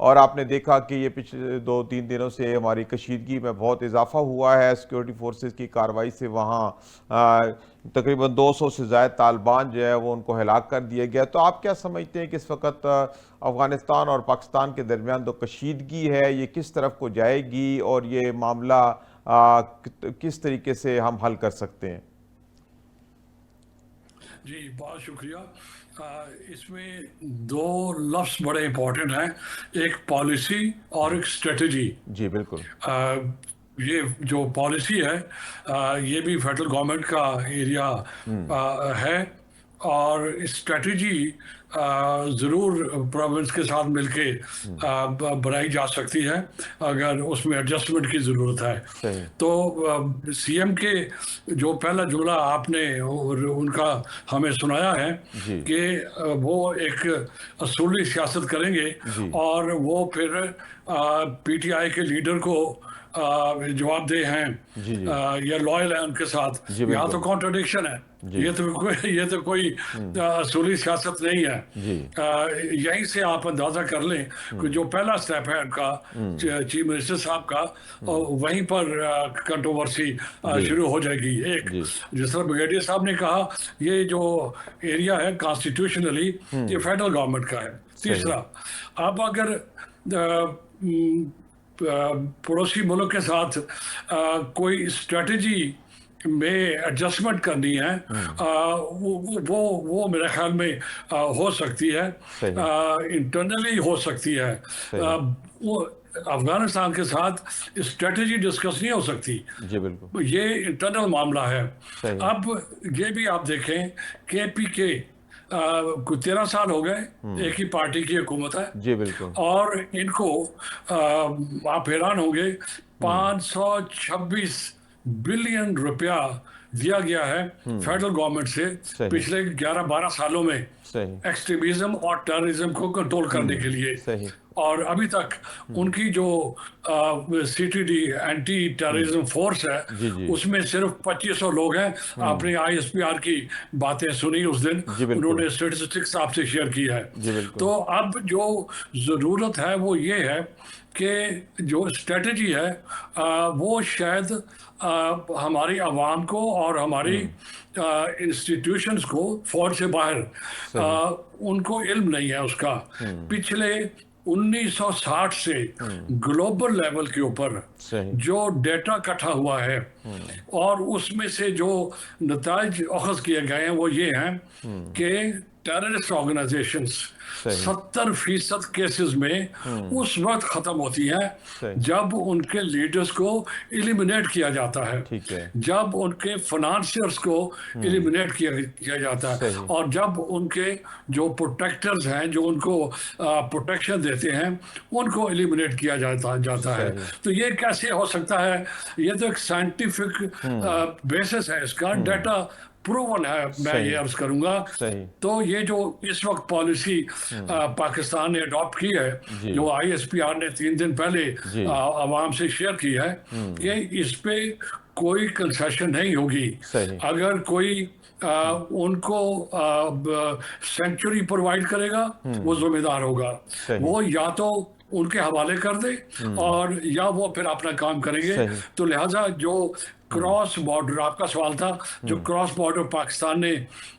اور آپ نے دیکھا کہ یہ پچھلے 2-3 دنوں سے ہماری کشیدگی میں بہت اضافہ ہوا ہے سیکیورٹی فورسز کی کارروائی سے. وہاں تقریباً 200 سے زائد طالبان جو ہے وہ ان کو ہلاک کر دیا گیا. تو آپ کیا سمجھتے ہیں کہ اس وقت افغانستان اور پاکستان کے درمیان جو کشیدگی ہے یہ کس طرف کو جائے گی اور یہ معاملہ کس طریقے سے ہم حل کر سکتے ہیں؟ جی بہت شکریہ. اس میں دو لفظ بڑے امپورٹنٹ ہیں, ایک پالیسی اور ایک اسٹریٹجی. جی بالکل. یہ جو پالیسی ہے یہ بھی فیڈرل گورنمنٹ کا ایریا ہے, اور اسٹریٹجی ضرور پروونس کے ساتھ مل کے بنائی جا سکتی ہے اگر اس میں ایڈجسٹمنٹ کی ضرورت ہے. صحیح. تو سی ایم کے جو پہلا جملہ آپ نے ان کا ہمیں سنایا ہے جی کہ وہ ایک اصولی سیاست کریں گے, جی اور وہ پھر پی ٹی آئی کے لیڈر کو جواب دہ ہیں جی جی یا لوئل ہیں ان کے ساتھ. جی یہاں تو بالکل. کانٹرڈکشن ہے, جی یہ تو کوئی اصولی سیاست نہیں ہے. جی یہیں سے آپ اندازہ کر لیں کہ جو پہلا سٹیپ ہے ان کا چیف منسٹر صاحب کا, وہیں پر کنٹروورسی جی شروع ہو جائے گی. ایک جی جس طرح بریگیڈیئر صاحب نے کہا یہ جو ایریا ہے کانسٹیٹیوشنلی یہ فیڈرل گورنمنٹ کا ہے. تیسرا, اب اگر پڑوسی ملک کے ساتھ کوئی اسٹریٹجی میں ایڈجسٹمنٹ کرنی ہے وہ میرے خیال میں ہو سکتی ہے, انٹرنلی ہو سکتی ہے. وہ افغانستان کے ساتھ اسٹریٹجی ڈسکس نہیں ہو سکتی. جی بالکل. یہ انٹرنل معاملہ ہے. صحیح. اب یہ بھی آپ دیکھیں کے پی کے کو 13 سال ہو گئے ایک ہی پارٹی کی حکومت ہے. جی بالکل. اور ان کو آپ حیران ہوں گے 526 بلین روپیہ دیا گیا ہے فیڈرل گورنمنٹ سے پچھلے 11-12 سالوں میں ایکسٹریمزم اور ٹیررزم کو کنٹرول کرنے کے لیے. اور ابھی تک ان کی جو C T D anti terrorism force ہے اس میں صرف 2500 لوگ ہیں. آپ نے آئی ایس پی آر کی باتیں سنی اس دن, انہوں نے اسٹیٹسٹکس آپ سے شیئر کی ہے. تو اب جو ضرورت ہے وہ یہ ہے کہ جو اسٹریٹجی ہے وہ شاید ہماری عوام کو اور ہماری انسٹیٹیوشنز کو فوج سے باہر ان کو علم نہیں ہے اس کا. پچھلے 1960 سے گلوبل لیول کے اوپر جو ڈیٹا اکٹھا ہوا ہے اور اس میں سے جو نتائج اخذ کیے گئے ہیں وہ یہ ہیں کہ ٹیررسٹ آرگنائزیشنز 70% کیسز میں اس وقت ختم ہوتی ہیں جب ان کے لیڈرز کو ایلیمنیٹ کیا جاتا ہے, جب ان کے فنانسرز کو ایلیمنیٹ کیا جاتا ہے, اور جب ان کے جو پروٹیکٹرز ہیں جو ان کو پروٹیکشن دیتے ہیں ان کو ایلیمنیٹ کیا جاتا ہے. تو یہ کیسے ہو سکتا ہے؟ یہ تو ایک سائنٹیفک بیسس ہے, اس کا ڈیٹا پروون ہے, میں یہ عرض کروں گا. تو یہ جو اس وقت پالیسی پاکستان نے اڈاپٹ کی ہے جو آئی ایس پی آر نے 3 دن پہلے عوام سے شیئر کی ہے کہ اس پہ کوئی کنسیشن نہیں ہوگی. اگر کوئی ان کو سینکچوری پرووائڈ کرے گا وہ ذمہ دار ہوگا, وہ یا تو ان کے حوالے کر دے اور یا وہ پھر اپنا کام کریں گے. تو لہٰذا جو کراس بارڈر, آپ کا سوال تھا, جو کراس بارڈر پاکستان نے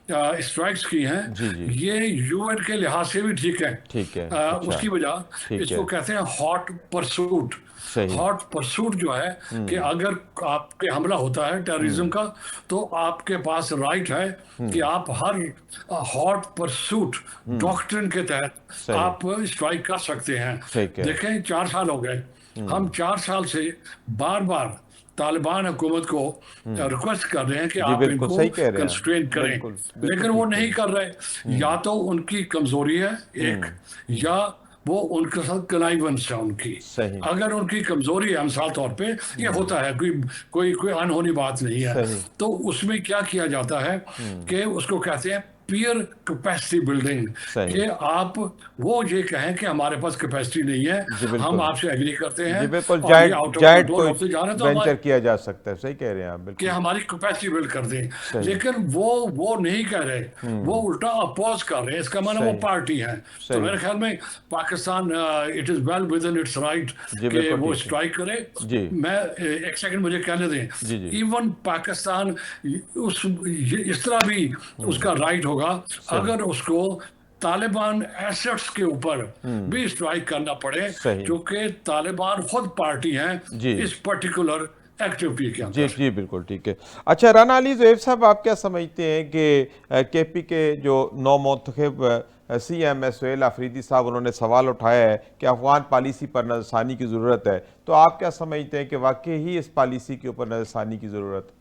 اسٹرائکس کی ہیں یہ یو این کے لحاظ سے بھی ٹھیک ہے. اس کی وجہ اس کو کہتے ہیں ہاٹ پرسوٹ. ہاٹ پرسوٹ جو ہے کہ اگر آپ پہ حملہ ہوتا ہے ٹیررزم کا تو آپ کے پاس رائٹ ہے کہ آپ ہر ہاٹ پرسوٹ ڈاکٹرن کے تحت آپ اسٹرائک کر سکتے ہیں. دیکھیں 4 سال ہو گئے, ہم 4 سال سے بار بار طالبان حکومت کو ریکویسٹ کر رہے ہیں کہ آپ ان کو کنسٹرین کریں, لیکن وہ نہیں کر رہے. یا تو ان کی کمزوری ہے ایک, یا وہ ان کے ساتھ کنائیونس ہے ان کی. اگر ان کی کمزوری ہے, مثال طور پہ یہ ہوتا ہے, کوئی انہونی بات نہیں ہے, تو اس میں کیا کیا جاتا ہے کہ اس کو کہتے ہیں پیئر کیپیسٹی بلڈنگ صحیح کہ آپ وہ یہ کہیں کہ ہمارے پاس کیپیسٹی نہیں ہے, جی بالکل ہم آپ سے ایگری کرتے ہیں جی بالکل اور یہ آؤٹ آف جائنٹ کنٹرول ہوتے جا رہے ہیں, تو وینچر ہمارے کیا جا سکتا ہے. صحیح کہہ رہے ہیں آپ کہ بالکل ہماری کیپیسٹی بلڈ کر دیں, صحیح لیکن وہ نہیں کہہ رہے, وہ الٹا اپوز کر رہے ہیں. اس کا معنی وہ صحیح پارٹی ہے. تو صحیح میرے خیال میں Pakistan it is well within it's right جی کہ بالکل وہ ٹھیک ہے اسٹرائک کرے. جی میں ایک سیکنڈ مجھے کہنے دیں, جی جی ایون پاکستان اس طرح بھی اس کا رائٹ ہوگا صحیح اگر اس کو طالبان ایسٹس کے اوپر بھی اسٹرائک کرنا پڑے, صحیح کیونکہ طالبان خود پارٹی ہیں جی اس پرٹیکولر ایکٹیویٹی کے جی اندر. جی بالکل ٹھیک ہے. اچھا رانا علی زویب صاحب, آپ کیا سمجھتے ہیں کہ کے پی کے جو نو منتخب سی ایم ہے سہیل آفریدی صاحب, انہوں نے سوال اٹھایا ہے کہ افغان پالیسی پر نظر ثانی کی ضرورت ہے, تو آپ کیا سمجھتے ہیں کہ واقعی ہی اس پالیسی کے اوپر نظر ثانی کی ضرورت ہے؟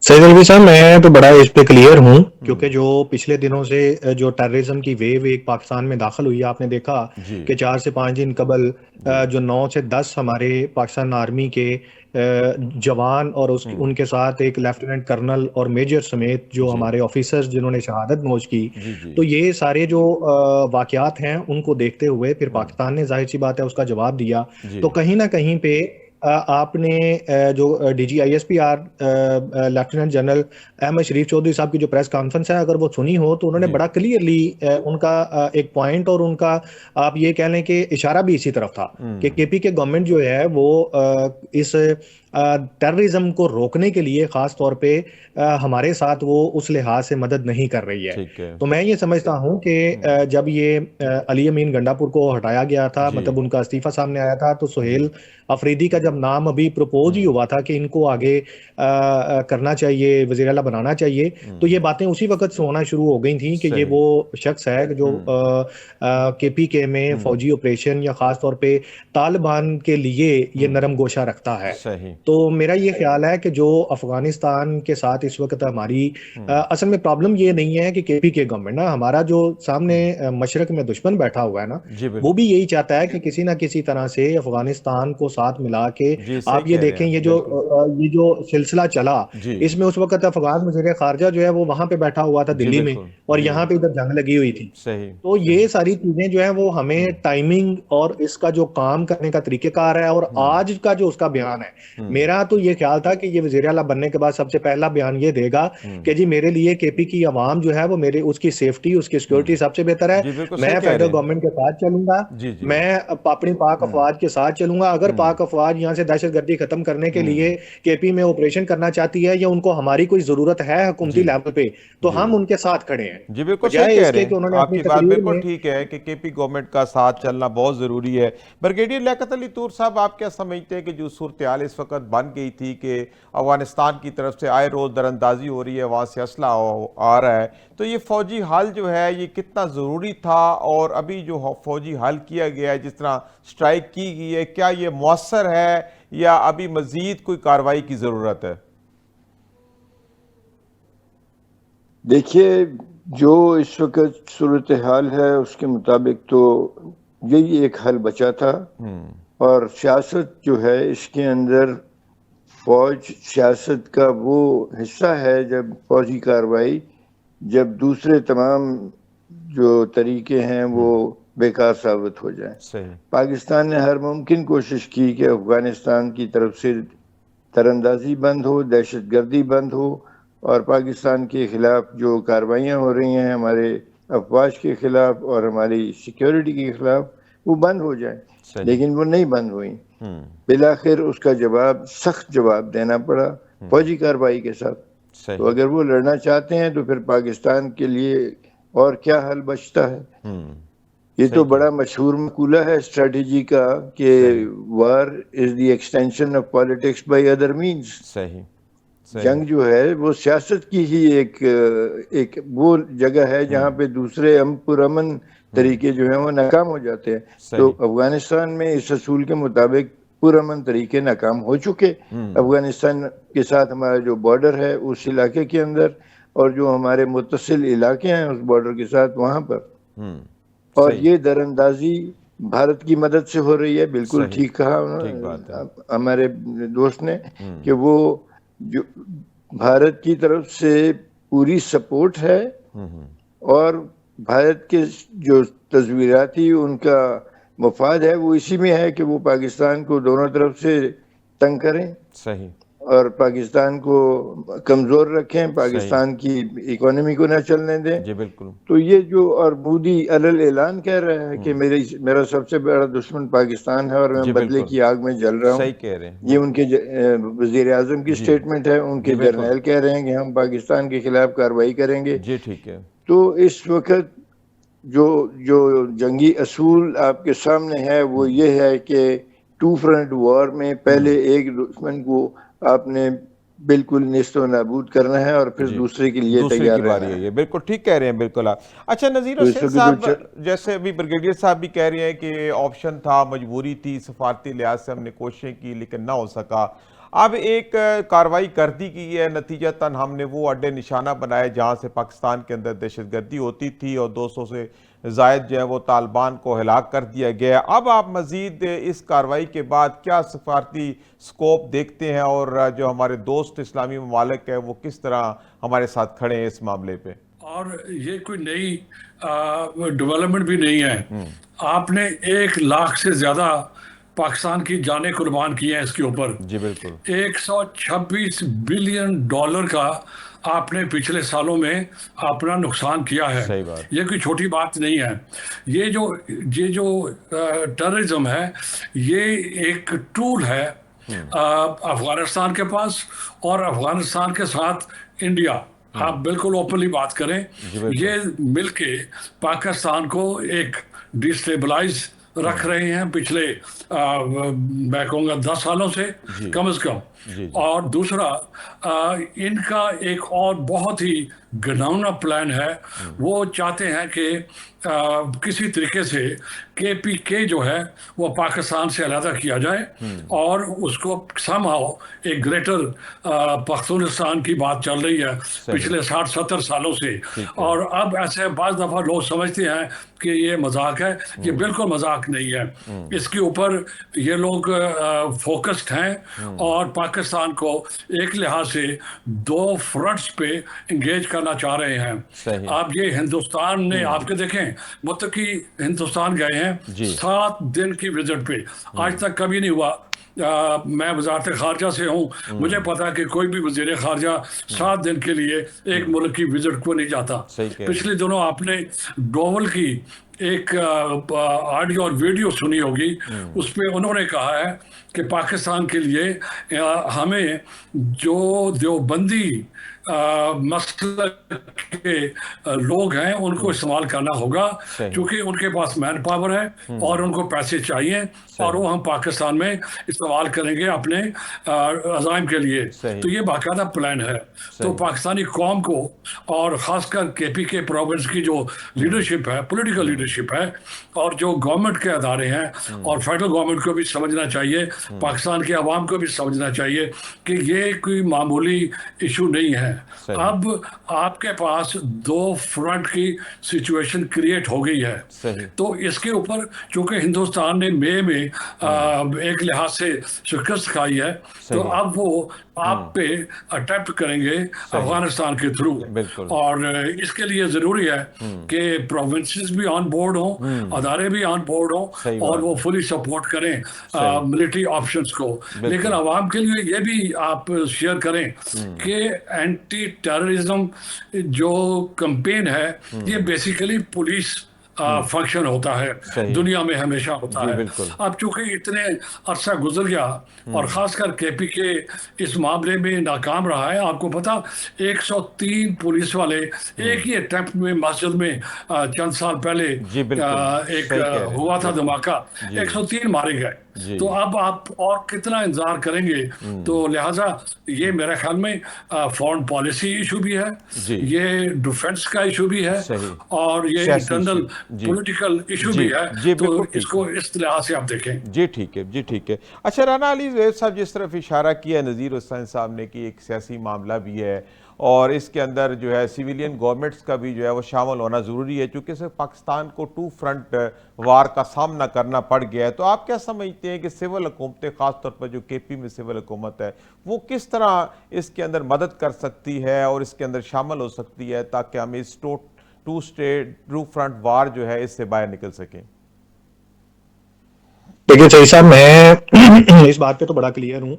سید الوی صاحب, میں تو بڑا اس پہ کلیئر ہوں, کیونکہ جو پچھلے دنوں سے جو ٹیررزم کی ویو ایک پاکستان میں داخل ہوئی, آپ نے دیکھا جی کہ 4 سے 5 دن قبل جو 9 سے 10 ہمارے پاکستان آرمی کے جوان اور ان کے ساتھ ایک لیفٹیننٹ کرنل اور میجر سمیت جو جی ہمارے آفیسرز جنہوں نے شہادت نوش کی, جی جی تو یہ سارے جو واقعات ہیں ان کو دیکھتے ہوئے پھر پاکستان نے ظاہر سی بات ہے اس کا جواب دیا. جی تو کہیں نہ کہیں پہ آپ نے جو D G I S P R lieutenant general Ahmad Sharif Chaudhry صاحب کی جو پریس کانفرنس ہے, اگر وہ سنی ہو تو انہوں نے جی بڑا کلیئرلی ان کا ایک پوائنٹ اور ان کا آپ یہ کہہ لیں کہ اشارہ بھی اسی طرف تھا کہ کے پی کے گورنمنٹ جو ہے وہ اس ٹیررزم کو روکنے کے لیے خاص طور پہ ہمارے ساتھ وہ اس لحاظ سے مدد نہیں کر رہی ہے. ٹھیک ہے تو میں یہ سمجھتا ہوں کہ جب یہ علی امین گنڈاپور کو ہٹایا گیا تھا, جی مطلب ان کا استعفیٰ سامنے آیا تھا, تو سہیل آفریدی کا جب نام ابھی پروپوز ہی ہوا تھا کہ ان کو آگے کرنا چاہیے, وزیر اعلیٰ بنانا چاہیے, تو یہ باتیں اسی وقت سے ہونا شروع ہو گئی تھیں کہ یہ صحیح وہ شخص ہے جو کے پی کے میں فوجی آپریشن یا خاص طور پہ طالبان کے لیے یہ نرم گوشہ رکھتا ہے. صحیح تو میرا یہ خیال ہے کہ جو افغانستان کے ساتھ اس وقت ہماری اصل میں پرابلم یہ نہیں ہے کہ کے پی کے گورنمنٹ نا, ہمارا جو سامنے مشرق میں دشمن بیٹھا ہوا ہے نا, جی وہ بالکل بھی یہی چاہتا ہے کہ کسی نہ کسی طرح سے افغانستان کو ساتھ ملا کے, جی صحیح آپ یہ کہہ رہے دیکھیں ہیں یہ جو سلسلہ چلا, جی اس میں اس وقت افغان وزیر خارجہ جو ہے وہ وہاں پہ بیٹھا ہوا تھا جی دلی میں, بالکل اور جی یہاں پہ ادھر جنگ لگی ہوئی تھی. صحیح تو یہ ساری چیزیں جو ہیں وہ ہمیں ٹائمنگ اور اس کا جو کام کرنے کا طریقہ کار ہے, اور آج کا جو اس کا بیان ہے, میرا تو یہ خیال تھا کہ یہ وزیر اعلیٰ بننے کے بعد سب سے پہلا بیان یہ دے گا کہ جی میرے لیے کے پی کی عوام جو ہے وہ میرے اس کی سیفٹی, اس کی سیکورٹی سب سے بہتر ہے, جی بالکل میں صحیح کہہ رہے فیڈرل ہیں گورنمنٹ کے ساتھ چلوں گا, جی جی میں اپنی پاک افواج کے ساتھ چلوں گا. اگر پاک افواج یہاں سے دہشت گردی ختم کرنے کے لیے کے پی میں آپریشن کرنا چاہتی ہے یا ان کو ہماری کوئی ضرورت ہے حکومتی جی لیول پہ, تو جی ہم ان کے ساتھ کھڑے ہیں. جی بالکل صحیح بجائے کہہ اس رہے کے ہیں کہ انہوں نے آپ اپنی کی بات تقریر بالکل میں ٹھیک ہے کہ کے پی گورنمنٹ کا ساتھ چلنا بہت ضروری ہے. بریگیڈیئر لیاقت علی طور صاحب, آپ کیا سمجھتے ہیں کہ جو صورتحال اس وقت بن گئی تھی کہ افغانستان کی طرف سے آئے روز در اندازی ہو رہی ہے, وہاں سے اسلحہ آ رہا ہے, تو یہ فوجی حل جو ہے یہ کتنا ضروری تھا, اور ابھی جو فوجی حل کیا گیا ہے جس طرح سٹرائک کی گئی ہے, کیا یہ مؤثر ہے یا ابھی مزید کوئی کارروائی کی ضرورت ہے؟ دیکھیے, جو اس وقت صورتحال ہے اس کے مطابق تو یہی ایک حل بچا تھا, اور سیاست جو ہے اس کے اندر فوج سیاست کا وہ حصہ ہے جب فوجی کارروائی, جب دوسرے تمام جو طریقے ہیں وہ بیکار ثابت ہو جائیں. صحیح پاکستان نے ہر ممکن کوشش کی کہ افغانستان کی طرف سے تراندازی بند ہو, دہشت گردی بند ہو, اور پاکستان کے خلاف جو کارروائیاں ہو رہی ہیں ہمارے افواج کے خلاف اور ہماری سیکیورٹی کے خلاف, وہ بند ہو جائیں, صحیح لیکن وہ نہیں بند ہوئیں. بالآخر اس کا جواب, سخت جواب دینا پڑا فوجی کارروائی کے ساتھ. تو صحیح اگر وہ لڑنا چاہتے ہیں تو پھر پاکستان کے لیے اور کیا حل بچتا ہے؟ یہ تو بڑا مشہور مقولہ ہے اسٹریٹجی کا کہ war is the extension of politics by other means. صحیح جنگ جو ہے وہ سیاست کی ہی ایک وہ جگہ ہے جہاں پہ دوسرے پرامن طریقے جو ہیں وہ ناکام ہو جاتے ہیں. تو افغانستان میں اس اصول کے مطابق پرامن طریقے ناکام ہو چکے. افغانستان کے ساتھ ہمارا جو بارڈر ہے اس علاقے کے اندر, اور جو ہمارے متصل علاقے ہیں اس بارڈر کے ساتھ وہاں پر, اور یہ در اندازی بھارت کی مدد سے ہو رہی ہے. بالکل ٹھیک کہا ہمارے دوست نے کہ وہ جو بھارت کی طرف سے پوری سپورٹ ہے اور بھارت کے جو تصویراتی ان کا مفاد ہے وہ اسی میں ہے کہ وہ پاکستان کو دونوں طرف سے تنگ کریں صحیح اور پاکستان کو کمزور رکھیں، پاکستان کی اکانومی کو نہ چلنے دیں. جی بالکل. تو یہ جو اور مودی علل اعلان کہہ رہا ہے کہ میرا سب سے بڑا دشمن پاکستان ہے اور میں بدلے کی آگ میں جل رہا ہوں. صحیح کہہ رہے ہیں. یہ ان کے وزیر اعظم کی سٹیٹمنٹ ہے. ان کے جرنیل کہہ رہے ہیں کہ ہم پاکستان کے خلاف کارروائی کریں گے. جی ٹھیک ہے. تو اس وقت جو جنگی اصول آپ کے سامنے ہے وہ یہ ہے کہ ٹو فرنٹ وار میں پہلے ایک دشمن کو آپ نے بالکل نیست و نابود کرنا ہے اور پھر دوسرے کے لیے تیار رہنا ہے. بالکل ٹھیک کہہ رہے ہیں بالکل آپ. اچھا نذیر حسین صاحب، جیسے ابھی بریگیڈیئر صاحب بھی کہہ رہے ہیں کہ آپشن تھا، مجبوری تھی، سفارتی لحاظ سے ہم نے کوششیں کی لیکن نہ ہو سکا. اب ایک کارروائی کر دی گئی ہے، نتیجتاً ہم نے وہ اڈے نشانہ بنائے جہاں سے پاکستان کے اندر دہشت گردی ہوتی تھی اور 200 سے زائد جو ہے وہ طالبان کو ہلاک کر دیا گیا. اب آپ مزید اس کارروائی کے بعد کیا سفارتی سکوپ دیکھتے ہیں اور جو ہمارے دوست اسلامی ممالک ہیں وہ کس طرح ہمارے ساتھ کھڑے ہیں اس معاملے پہ؟ اور یہ کوئی نئی ڈیولپمنٹ بھی نہیں ہے. آپ نے 1 لاکھ سے زیادہ پاکستان کی جانیں قربان کی ہیں اس کے اوپر. جی بالکل. 126 بلین ڈالر کا آپ نے پچھلے سالوں میں اپنا نقصان کیا ہے. صحیح بات. یہ کوئی چھوٹی بات نہیں ہے. یہ جو ٹیررزم ہے یہ ایک ٹول ہے افغانستان کے پاس اور افغانستان کے ساتھ انڈیا. آپ بالکل اوپنلی بات کریں، یہ مل کے پاکستان کو ایک ڈیسٹیبلائز رکھ رہے ہیں پچھلے میں کہوں گا 10 سالوں سے کم از کم. اور دوسرا ان کا ایک اور بہت ہی گھناؤنا پلان ہے. وہ چاہتے ہیں کہ کسی طریقے سے KPK جو ہے وہ پاکستان سے علیحدہ کیا جائے اور اس کو somehow ایک گریٹر پختونستان کی بات چل رہی ہے پچھلے 60-70 سالوں سے. اور اب ایسے بعض دفعہ لوگ سمجھتے ہیں کہ یہ مذاق ہے. یہ بالکل مذاق نہیں ہے. اس کے اوپر یہ لوگ فوکسڈ ہیں اور پاکستان کو ایک لحاظ سے 2 فرنٹس پہ انگیج کرنا چاہ رہے ہیں. آپ یہ ہندوستان نے آپ کے دیکھیں متقی ہندوستان گئے ہیں 7 دن کی وزٹ پہ. آج تک کبھی نہیں ہوا. میں وزارت خارجہ سے ہوں، مجھے پتا کہ کوئی بھی وزیر خارجہ 7 دن کے لیے ایک ملک کی وزٹ کو نہیں جاتا. پچھلے دنوں آپ نے ڈوول کی ایک آڈیو اور ویڈیو سنی ہوگی. اس پہ انہوں نے کہا ہے کہ پاکستان کے لیے ہمیں جو دیوبندی مسلک کے لوگ ہیں ان کو استعمال کرنا ہوگا کیونکہ ان کے پاس مین پاور ہے اور ان کو پیسے چاہیے اور وہ ہم پاکستان میں استعمال کریں گے اپنے عزائم کے لیے. تو یہ باقاعدہ پلان ہے. تو پاکستانی قوم کو اور خاص کر KPK پروونس کی جو لیڈرشپ ہے، پولیٹیکل لیڈرشپ ہے اور جو گورنمنٹ کے ادارے ہیں اور فیڈرل گورنمنٹ کو بھی سمجھنا چاہیے، پاکستان کے عوام کو بھی سمجھنا چاہیے کہ یہ کوئی معمولی ایشو نہیں ہے. اب آپ کے پاس 2 فرنٹ کی سچویشن کریٹ ہو گئی ہے. تو اس کے اوپر چونکہ ہندوستان نے مئی میں ایک لحاظ سے شکست کھائی ہے تو اب وہ آپ پہ اٹیمپٹ کریں گے افغانستان کے تھرو. اور اس کے لیے ضروری ہے کہ پروونسز بھی آن بورڈ ہوں، ادارے بھی آن بورڈ ہوں اور وہ فلی سپورٹ کریں ملٹری آپشنز کو. لیکن عوام کے لیے یہ بھی آپ شیئر کریں کہ اینٹی ٹیررزم جو کمپین ہے یہ بیسیکلی پولیس فنکشن ہوتا ہے، دنیا میں ہمیشہ ہوتا ہے. اب چونکہ اتنے عرصہ گزر گیا اور خاص کر KPK اس معاملے میں ناکام رہا ہے. آپ کو پتا 103 پولیس والے ایک ہی اٹیمپٹ میں مسجد میں چند سال پہلے ایک ہوا تھا دھماکہ، 103 مارے گئے. تو اب آپ اور کتنا انتظار کریں گے؟ تو لہٰذا یہ میرے خیال میں فارن پالیسی ایشو بھی ہے، یہ ڈیفنس کا ایشو بھی ہے اور یہ انٹرنل پولیٹیکل ایشو بھی ہے. تو اس کو اس لحاظ سے آپ دیکھیں. جی ٹھیک ہے، جی ٹھیک ہے. اچھا رانا علی زید صاحب جس طرف اشارہ کیا نذیر حسین صاحب نے کہ ایک سیاسی معاملہ بھی ہے اور اس کے اندر جو ہے سویلین گورنمنٹس کا بھی جو ہے وہ شامل ہونا ضروری ہے، چونکہ صرف پاکستان کو 2 فرنٹ وار کا سامنا کرنا پڑ گیا ہے۔ تو آپ کیا سمجھتے ہیں کہ سول حکومتیں، خاص طور پر جو کے پی میں سول حکومت ہے، وہ کس طرح اس کے اندر مدد کر سکتی ہے اور اس کے اندر شامل ہو سکتی ہے تاکہ ہم اس 2 فرنٹ وار جو ہے اس سے باہر نکل سکیں؟ دیکھیں سعید صاحب، میں اس بات پہ تو بڑا کلیئر ہوں،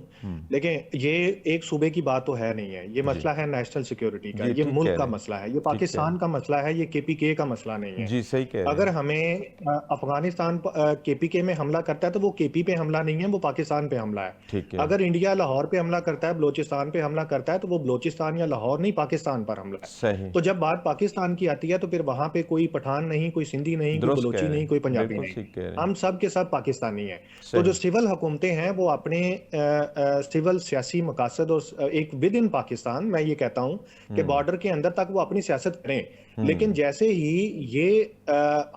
لیکن یہ ایک صوبے کی بات تو ہے نہیں ہے، یہ مسئلہ ہے نیشنل سیکیورٹی کا، یہ ملک کا مسئلہ ہے، یہ پاکستان کا مسئلہ ہے، یہ کے پی کے کا مسئلہ نہیں ہے۔ جی صحیح کہہ رہے ہیں۔ اگر ہمیں افغانستان کے پی کے میں حملہ کرتا ہے تو وہ کے پی پہ حملہ نہیں ہے، وہ پاکستان پہ حملہ ہے۔ ٹھیک ہے، اگر انڈیا لاہور پہ حملہ کرتا ہے، بلوچستان پہ حملہ کرتا ہے، تو وہ بلوچستان یا لاہور نہیں، پاکستان پر حملہ ہے۔ صحیح، تو جب بات پاکستان کی آتی ہے تو پھر وہاں پہ کوئی پٹھان نہیں، کوئی سندھی نہیں، کوئی درست کہہ بلوچی رہے نہیں، ہیں، کوئی پنجابی بالکل نہیں، ٹھیک کہہ رہے ہیں۔ ہم سب کے ساتھ پاکستانی ہیں۔ تو صحیح، جو سول حکومتیں ہیں وہ اپنے سول سیاسی مقاصد اور ایک ود ان پاکستان، میں یہ کہتا ہوں کہ بارڈر کے اندر تک وہ اپنی سیاست کریں، لیکن جیسے ہی یہ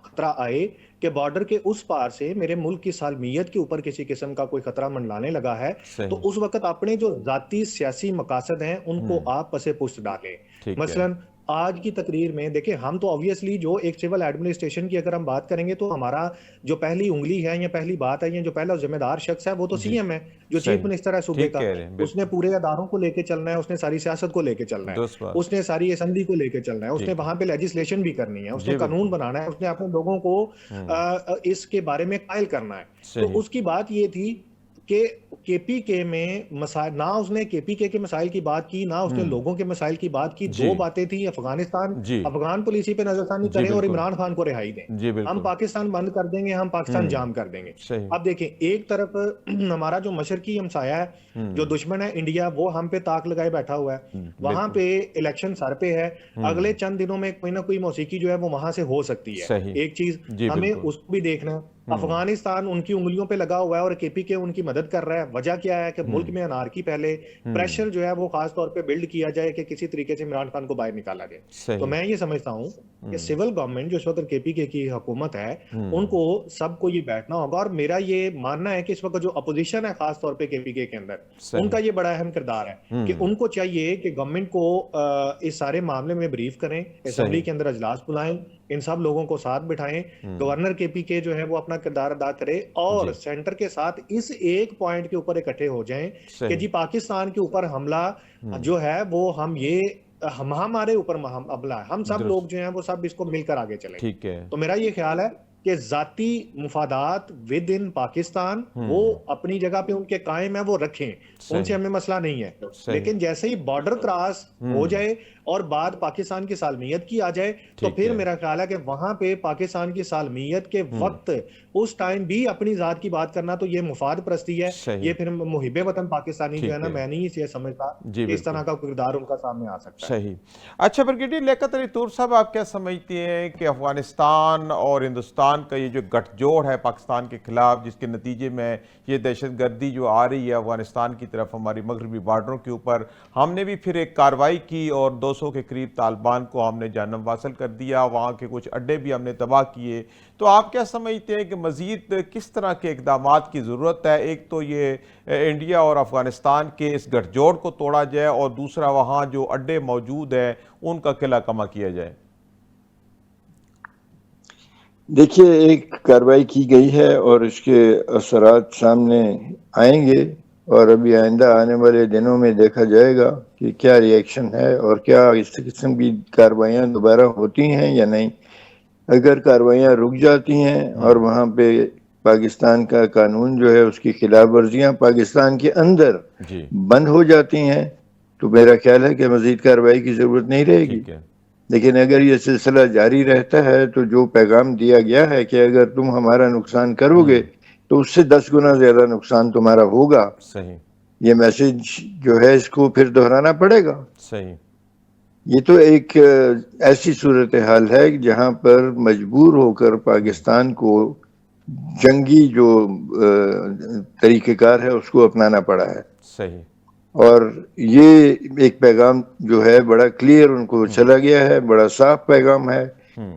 خطرہ آئے کہ بارڈر کے اس پار سے میرے ملک کی سالمیت کے اوپر کسی قسم کا کوئی خطرہ منڈلانے لگا ہے، تو اس وقت اپنے جو ذاتی سیاسی مقاصد ہیں ان کو آپ پس پشت ڈالیں۔ مثلاً آج کی تقریر میں دیکھیں، ہم تو obviously جو ایک سول ایڈمنسٹریشن کی اگر ہم بات کریں گے تو ہمارا جو پہلی انگلی ہے یا پہلی بات ہے یا جو پہلا ذمہ دار شخص ہے وہ تو سی ایم ہے، جو چیف منسٹر ہے صوبے کا۔ اس نے پورے اداروں کو لے کے چلنا ہے، اس نے ساری سیاست کو لے کے چلنا ہے، اس نے ساری اسمبلی کو لے کے چلنا ہے، اس نے وہاں پہ لیجسلیشن بھی کرنی ہے، اس نے قانون بنانا ہے، اس نے اپنے لوگوں کو اس کے بارے میں قائل کرنا ہے۔ تو اس کی بات یہ تھی کہ کے پی کے میں مسائل، نہ اس نے کے پی کے مسائل کی بات کی، نہ اس نے لوگوں کے مسائل کی بات کی۔ دو باتیں تھیں، افغان پالیسی پہ نظر ثانی کریں اور عمران خان کو رہائی دیں۔ ہم پاکستان بند کر دیں گے، ہم پاکستان جام کر دیں گے۔ اب دیکھیں، ایک طرف ہمارا جو مشرقی ہمسایہ ہے، جو دشمن ہے انڈیا، وہ ہم پہ تاک لگائے بیٹھا ہوا ہے، وہاں پہ الیکشن سر پہ ہے، اگلے چند دنوں میں کوئی نہ کوئی موسیقی جو ہے وہ وہاں سے ہو سکتی ہے۔ ایک چیز ہمیں اس کو بھی دیکھنا ہے۔ افغانستان ان کی انگلیوں پہ لگا ہوا ہے اور کے پی کے ان کی مدد کر رہا ہے۔ وجہ کیا ہے کہ ملک میں انارکی پہلے، پریشر جو ہے وہ خاص طور پہ بلڈ کیا جائے کہ کسی طریقے سے عمران خان کو باہر نکالا جائے۔ تو میں یہ سمجھتا ہوں کہ سول گورنمنٹ جو اس وقت کے پی کے کی حکومت ہے، ان کو سب کو یہ بیٹھنا ہوگا، اور میرا یہ ماننا ہے کہ اس وقت جو اپوزیشن ہے خاص طور پہ کے پی کے اندر، ان کا یہ بڑا اہم کردار ہے کہ ان کو چاہیے کہ گورنمنٹ کو اس سارے معاملے میں بریف کریں، اسمبلی کے اندر اجلاس بلائیں، ان سب لوگوں کو ساتھ بٹھائیں، گورنر کے پی کے جو ہے وہ اپنا کردار ادا کرے اور سینٹر کے ساتھ اس ایک پوائنٹ کے اوپر اکٹھے ہو جائیں کہ جی پاکستان کے اوپر حملہ جو ہے وہ ہمارے اوپر حملہ ہے، ہم سب لوگ جو ہیں وہ سب اس کو مل کر آگے چلیں۔ تو میرا یہ خیال ہے کہ ذاتی مفادات ود ان پاکستان وہ اپنی جگہ پہ ان کے قائم ہیں، وہ رکھیں، ان سے ہمیں مسئلہ نہیں ہے، لیکن جیسے ہی بارڈر کراس ہو جائے اور بعد پاکستان کی سالمیت کی آ جائے تو پھر میرا خیال ہے کہ وہاں پہ پاکستان کی سالمیت کے وقت اس ٹائم بھی اپنی ذات کی بات کرنا تو یہ مفاد پرستی ہے، یہ پھر محب وطن پاکستانی جو ہے نا، میں نہیں یہ سمجھتا کہ اس طرح کا کردار ان کا سامنے آ سکتا ہے۔ صحیح۔ اچھا بریگیڈیئر لیاقت علی طور صاحب، آپ کیا سمجھتے ہیں کہ افغانستان اور ہندوستان کا یہ جو گٹھ جوڑ ہے پاکستان کے خلاف، جس کے نتیجے میں یہ دہشت گردی جو آ رہی ہے افغانستان کی طرف ہماری مغربی بارڈروں کے اوپر، ہم نے بھی پھر ایک کارروائی کی اور 200 کے قریب طالبان کو ہم نے جانب واصل کر دیا، وہاں کے کچھ اڈے بھی ہم نے تباہ کیے، تو آپ کیا سمجھتے ہیں کہ مزید کس طرح کے اقدامات کی ضرورت ہے؟ ایک تو یہ انڈیا اور افغانستان کے اس گٹھ جوڑ کو توڑا جائے، اور دوسرا وہاں جو اڈے موجود ہیں ان کا قلعہ کما کیا جائے۔ دیکھیے، ایک کارروائی کی گئی ہے اور اس کے اثرات سامنے آئیں گے، اور ابھی آئندہ آنے والے دنوں میں دیکھا جائے گا کہ کیا ری ایکشن ہے اور کیا اس قسم کی کارروائیاں دوبارہ ہوتی ہیں یا نہیں۔ اگر کارروائیاں رک جاتی ہیں اور وہاں پہ پاکستان کا قانون جو ہے اس کی خلاف ورزیاں پاکستان کے اندر بند ہو جاتی ہیں تو میرا خیال ہے کہ مزید کارروائی کی ضرورت نہیں رہے گی۔ لیکن اگر یہ سلسلہ جاری رہتا ہے تو جو پیغام دیا گیا ہے کہ اگر تم ہمارا نقصان کرو گے تو اس سے 10 گنا زیادہ نقصان تمہارا ہوگا، یہ میسج جو ہے اس کو پھر دہرانا پڑے گا۔ یہ تو ایک ایسی صورتحال ہے جہاں پر مجبور ہو کر پاکستان کو جنگی جو طریقہ کار ہے اس کو اپنانا پڑا ہے، اور یہ ایک پیغام جو ہے بڑا کلیئر ان کو چلا گیا ہے، بڑا صاف پیغام ہے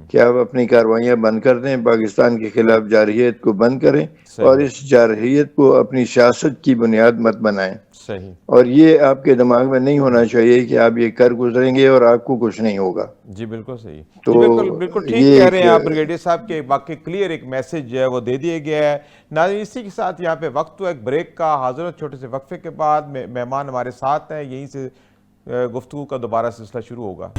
کہ آپ اپنی کارروائیاں بند کر دیں، پاکستان کے خلاف جارحیت کو بند کریں اور اس جارحیت کو اپنی سیاست کی بنیاد مت بنائیں. صحیح. اور یہ آپ کے دماغ میں نہیں ہونا چاہیے کہ آپ یہ کر گزریں گے اور آپ کو کچھ نہیں ہوگا. جی بالکل صحیح. تو بالکل ٹھیک کہہ رہے ہیں آپ بریگیڈیئر صاحب کہ واقعی کلیئر ایک میسج جو ہے وہ دے دیا گیا ہے. ناظرین اسی کے ساتھ یہاں پہ وقت تو ایک بریک کا حاضر ہو، چھوٹے سے وقفے کے بعد مہمان ہمارے ساتھ ہیں، یہیں سے گفتگو کا دوبارہ سلسلہ شروع ہوگا.